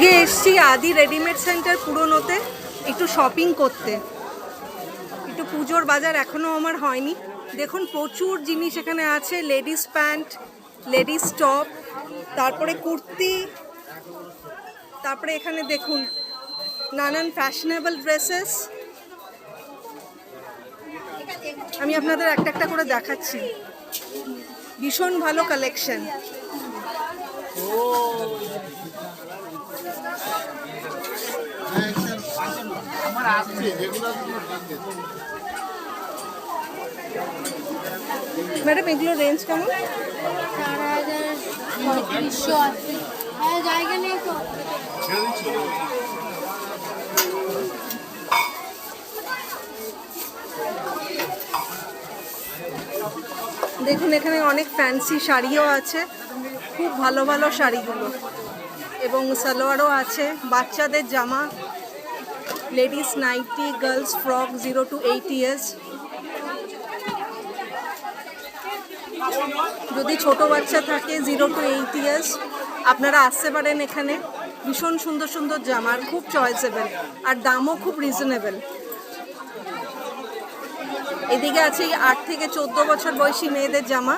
আজকে এসছি আদি রেডিমেড সেন্টার পুরনোতে একটু শপিং করতে। একটু পুজোর বাজার এখনও আমার হয়নি। দেখুন প্রচুর জিনিস এখানে আছে, লেডিস প্যান্ট, লেডিস টপ, তারপরে কুর্তি, তারপরে এখানে দেখুন নানান ফ্যাশনেবল ড্রেসেস। আমি আপনাদের একটা একটা করে দেখাচ্ছি, ভীষণ ভালো কালেকশন। ম্যাডাম এগুলো রেঞ্জ কেমন? 4,000, 3500 জায়গা নেই তো। দেখুন এখানে অনেক ফ্যান্সি শাড়িও আছে, খুব ভালো ভালো শাড়িগুলো, এবং সালোয়ারও আছে, বাচ্চাদের জামা, ladies nightie, girls frock 0 to 8 years। যদি ছোট বাচ্চা থাকে 0 to 8 years আপনারা আসতে পারেন এখানে। ভীষণ সুন্দর সুন্দর জামা, আর খুব চয়েসেবল, আর দামও খুব রিজনেবল। এদিকে আছে 8 থেকে 14 বছর বয়সী মেয়েদের জামা।